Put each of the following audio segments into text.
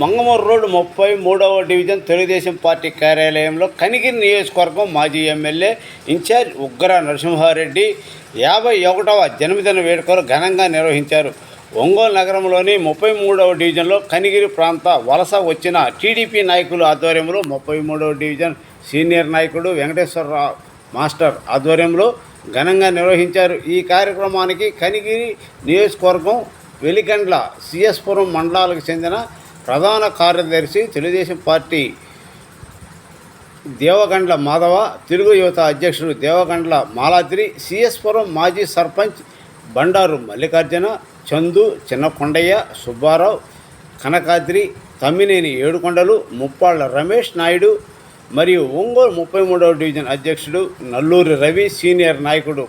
Mangamuru road 33వ division Telugudesam party కార్యాలయంలో కనిగిరి నియోజకవర్గం మాజీ ఎమ్మెల్యే ఇన్ఛార్జ్ ఉగ్ర నరసింహారెడ్డి 51వ జన్మదిన వేడుకలు ఘనంగా నిర్వహించారు. ఒంగోలు నగరంలోని 33వ డివిజన్లో కనిగిరి ప్రాంత వలస వచ్చిన టీడీపీ నాయకుల ఆధ్వర్యంలో 33వ డివిజన్ సీనియర్ నాయకుడు వెంకటేశ్వరరావు మాస్టర్ ఆధ్వర్యంలో ఘనంగా నిర్వహించారు. ఈ కార్యక్రమానికి కనిగిరి నియోజకవర్గం వెలిగండ్ల సిఎస్పురం మండలాలకు చెందిన ప్రధాన కార్యదర్శి తెలుగుదేశం పార్టీ దేవగండ్ల మాధవ, తెలుగు యువత అధ్యక్షుడు దేవగండ్ల మాలాద్రి, సిఎస్పురం మాజీ సర్పంచ్ బండారు మల్లికార్జున, చందు, చిన్నకొండయ్య, సుబ్బారావు, కనకాద్రి, తమ్మినేని ఏడుకొండలు, ముప్పాళ్ల రమేష్ నాయుడు మరియు ఒంగోలు 33వ డివిజన్ అధ్యక్షుడు నల్లూరి రవి, సీనియర్ నాయకుడు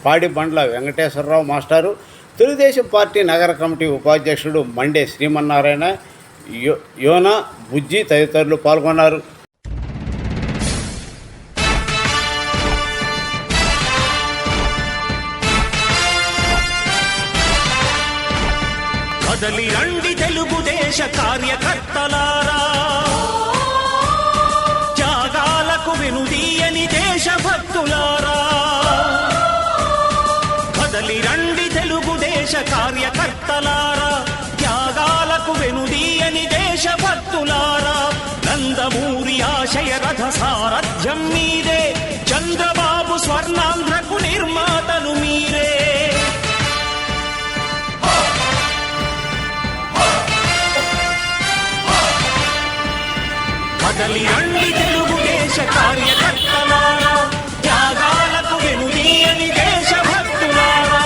పాడిబండ్ల వెంకటేశ్వరరావు మాస్టారు, తెలుగుదేశం పార్టీ నగర కమిటీ ఉపాధ్యక్షుడు మండే శ్రీమన్నారాయణ, యోనా, బుజ్జి తదితరులు పాల్గొన్నారు. కదలి రండి తెలుగుదేశ కార్యకర్తలారా, త్యాగాలకు వెనుదీయని దేశభక్తులారా. కదలి రండి తెలుగుదేశ కార్యకర్తలారా, త్యాగాలకు వెనుదీయని దేశభక్తులారా. నందమూరి ఆశయ రథ సారథ్యం మీరే, చంద్రబాబు స్వర్ణాంధ్రకు నిర్మాతలు మీరే. కదలి రండి తెలుగుదేశ కార్యకర్తలారా, త్యాగాలకు వెనుదీయని దేశభక్తులారా.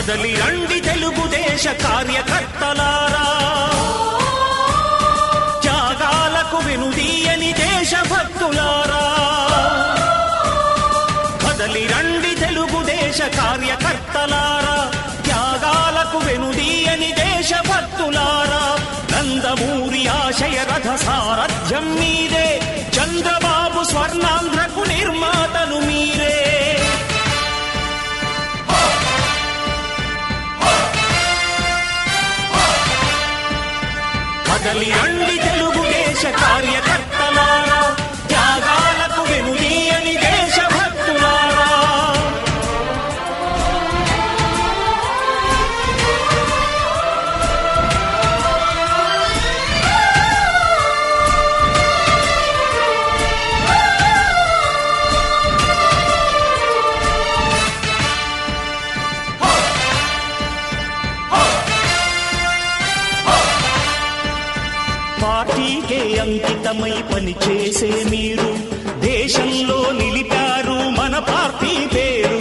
కదలి రండి తెలుగుదేశ కార్యకర్తలారా, త్యాగాలకు వెనుదీయని దేశభక్తులారా. కదలి రండి తెలుగుదేశ కార్యకర్తలారా, త్యాగాలకు వెనుదీయని దేశభక్తులారా. నందమూరి ఆశయ రథ సారథ్యం మీరే, చంద్రబాబు స్వర్ణాంధ్రకు నిర్మాతలు మీరే. కదలి రండి తెలుగుదేశ కార్యకర్తలారా, త్యాగాలకు వెనుదీయని దేశభక్తులారా. పార్టీకే అంకితమై పనిచేసే మీరు దేశంలో నిలిపారు మన పార్టీ పేరు.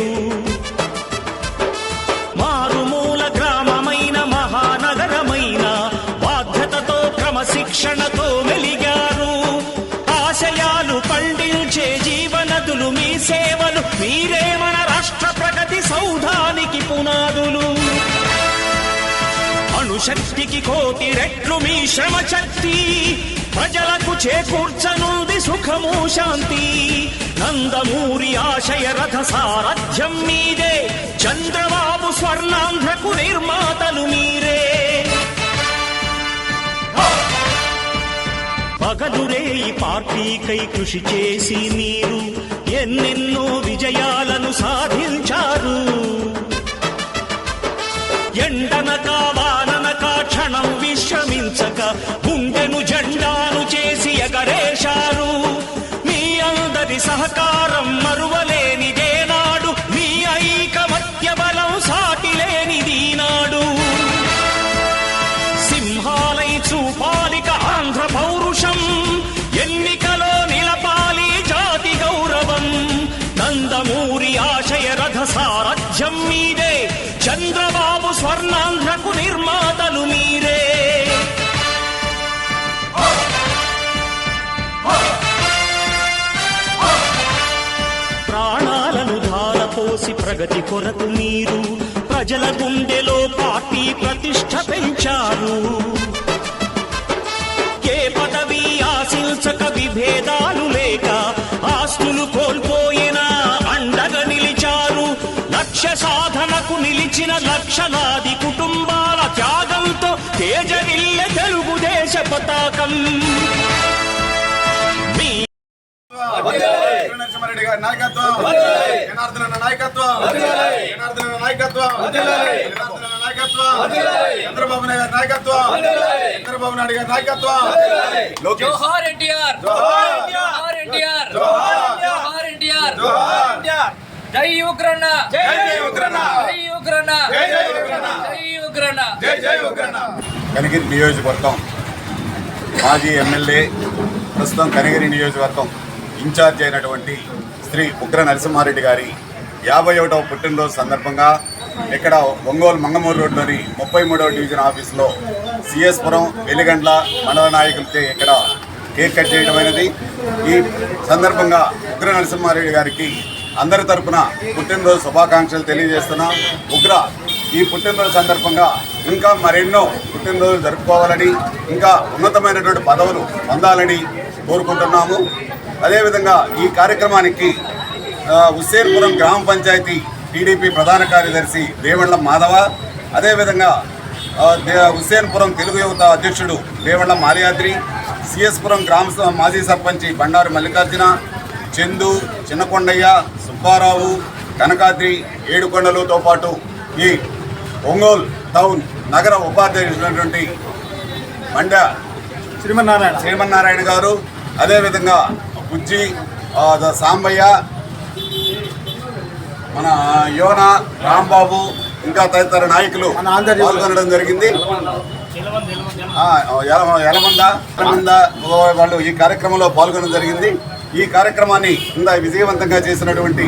మారుమూల గ్రామమైన మహానగరమైన బాధ్యతతో క్రమశిక్షణతో మెలిగారు. ఆశయాలు పండించే జీవనదులు మీ సేవలు, మీరే మన రాష్ట్ర ప్రగతి సౌధానికి పునాదులు. అణుశక్తికి కోటి రెట్లు మీ శ్రమ శక్తి, ప్రజలకు చేకూర్చనుంది సుఖము శాంతి. నందమూరి ఆశయ రథ సారథ్యం మీదే, చంద్రబాబు స్వర్ణాంధ్రకు నిర్మాతలు మీరే. పగలురే ఈ పార్టీకై కృషి చేసి మీరు ఎన్నెన్నో విజయాలను సాధించారు. ఎండనక వాననక క్షణం విశ్రమించక గుండెను జెండాను చేసి ఎగరేశారు. మీ అందరి సహకారం రథ సారథ్యం మీదే, చంద్రబాబు స్వర్ణాంధ్రకు నిర్మాతలు మీరే. ప్రాణాలను ధారపోసి ప్రగతి కొరకు మీరు ప్రజల గుండెలో పార్టీ ప్రతిష్ఠ పెంచారు. ఏ పదవి ఆశించక విభేదాలు లేక ఆస్తులు కోల్పోయినా అండగా నిలిచారు. లక్ష్య సాధనకు నిలిచిన లక్షలాది కుటుంబాల త్యాగంతో తేజరిల్లె తెలుగుదేశ పతాకం. నరసింహారెడ్డి గారి నాయకత్వం, జనార్దన నాయకత్వం, జనార్దన నాయకత్వం, జనార్దన నాయకత్వం, చంద్రబాబు నాయుడు గారి నాయకత్వం, చంద్రబాబు నాయుడు గారి నాయకత్వం. జోహార్ ఎన్టీఆర్, జోహార్ ఎన్టీఆర్, జోహార్ ఎన్టీఆర్, జై ఉగ్రన్న, జై ఉగ్రన్న, జై ఉగ్రన్న, జై ఉగ్రన్న, జై ఉగ్రన్న, జై ఉగ్రన్న. కనిగిరి నియోజకవర్గం మాజీ ఎమ్మెల్యే, ప్రస్తుతం కనిగిరి నియోజకవర్గం ఇన్ఛార్జ్ అయినటువంటి శ్రీ ఉగ్ర నరసింహారెడ్డి గారి 51వ పుట్టినరోజు సందర్భంగా ఇక్కడ ఒంగోలు మంగమూరు రోడ్లోని 33వ డివిజన్ ఆఫీసులో సిఎస్పురం వెలిగండ్ల మండల నాయకులతో ఇక్కడ కేక్ కట్ చేయడమైనది. ఈ సందర్భంగా ఉగ్ర నరసింహారెడ్డి గారికి అందరి తరపున పుట్టినరోజు శుభాకాంక్షలు తెలియజేస్తున్నాం. ఉగ్ర ఈ పుట్టినరోజు సందర్భంగా ఇంకా మరెన్నో పుట్టినరోజులు జరుపుకోవాలని, ఇంకా ఉన్నతమైనటువంటి పదవులు పొందాలని కోరుకుంటున్నాము. అదేవిధంగా ఈ కార్యక్రమానికి హుస్సేన్పురం గ్రామ పంచాయతీ టీడీపీ ప్రధాన కార్యదర్శి దేవళ్ళ మాధవ, అదేవిధంగా హుస్సేన్పురం తెలుగు యువత అధ్యక్షుడు దేవళ్ళ మాల్యాద్రి, సిఎస్పురం గ్రామ మాజీ సర్పంచి బండారు మల్లికార్జున, చందు, చిన్నకొండయ్య, సుబ్బారావు, కనకాద్రి, ఏడుకొండలతో పాటు ఈ ఒంగోలు టౌన్ నగర ఉపాధ్యక్షుడైనటువంటి మండ శ్రీమన్నారాయణ గారు, అదేవిధంగా బుజ్జి, సాంబయ్య, మన యోన, రాంబాబు, ఇంకా తదితర నాయకులు పాల్గొనడం జరిగింది. యలమంద వాళ్ళు ఈ కార్యక్రమంలో పాల్గొనడం జరిగింది. ఈ కార్యక్రమాన్ని ఇంత విజయవంతంగా చేసినటువంటి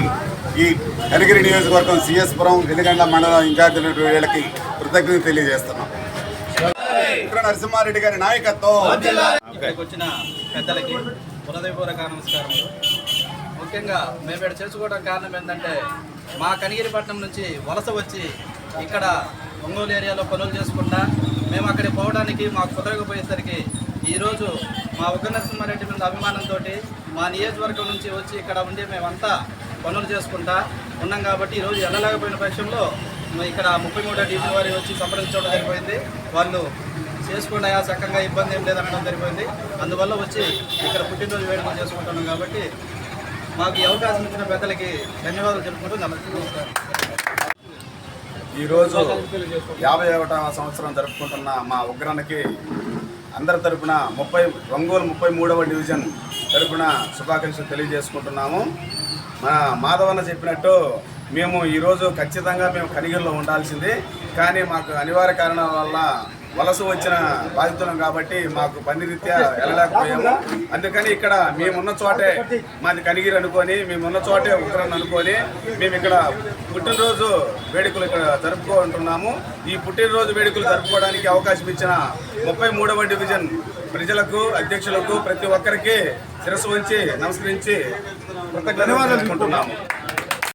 ఈ కనిగిరి నియోజకవర్గం సిఎస్పురం వెలిగండ్ల మండలం ఇన్ఛార్జ్ వీళ్ళకి కృతజ్ఞతలు తెలియజేస్తున్నాం. ఉగ్ర నరసింహారెడ్డి గారి నాయకత్వం. వచ్చిన పెద్దలకి హృదయపూర్వక నమస్కారములు. ముఖ్యంగా మేము ఇక్కడ చేసుకోవడం కారణం ఏంటంటే, మా కనిగిరిపట్నం నుంచి వలస వచ్చి ఇక్కడ ఒంగోలు ఏరియాలో పనులు చేసుకుంటా మేము అక్కడికి పోవడానికి మాకు కుదరకపోయేసరికి ఈరోజు మా ఉగ్ర నరసింహారెడ్డి మీద అభిమానంతో మా నియోజకవర్గం నుంచి వచ్చి ఇక్కడ ఉండి మేమంతా పనులు చేసుకుంటా ఉన్నాం. కాబట్టి ఈరోజు వెళ్ళలేకపోయిన పక్షంలో ఇక్కడ 33వ డివిజన్ వారి వచ్చి సంప్రదించడం జరిగిపోయింది. వాళ్ళు చేసుకుంటే చక్కగా ఇబ్బంది ఏం లేదనడం జరిగిపోయింది. అందువల్ల వచ్చి ఇక్కడ పుట్టినరోజు వేడుకలు చేసుకుంటున్నాం. కాబట్టి మాకు ఈ అవకాశం ఇచ్చిన పెద్దలకి ధన్యవాదాలు చెప్పుకుంటూ నమస్కారం. ఈరోజు 51వ సంవత్సరం జరుపుకుంటున్న మా ఉగ్రానికి అందరి తరపున ఒంగోలు 33వ డివిజన్ తరపున శుభాకాంక్షలు తెలియజేసుకుంటున్నాము. మన మాధవన్న చెప్పినట్టు మేము ఈరోజు ఖచ్చితంగా కనిగిరిలో ఉండాల్సిందే, కానీ మాకు అనివార్య కారణాల వల్ల వలస వచ్చిన బాధితులం కాబట్టి మాకు పని రీత్యా వెళ్ళలేకపోయాము. అందుకని ఇక్కడ మేమున్న చోటే మాది కనిగిరి అనుకొని, మేమున్న చోటే ఉగ్రాన్ని అనుకొని మేము ఇక్కడ పుట్టినరోజు వేడుకలు ఇక్కడ జరుపుకుంటున్నాము. ఈ పుట్టినరోజు వేడుకలు జరుపుకోవడానికి అవకాశం ఇచ్చిన 33వ డివిజన్ ప్రజలకు, అధ్యక్షులకు, ప్రతి ఒక్కరికి శిరస్సు వంచి నమస్కరించి కృతజ్ఞతలు తెలుపుకుంటున్నాము.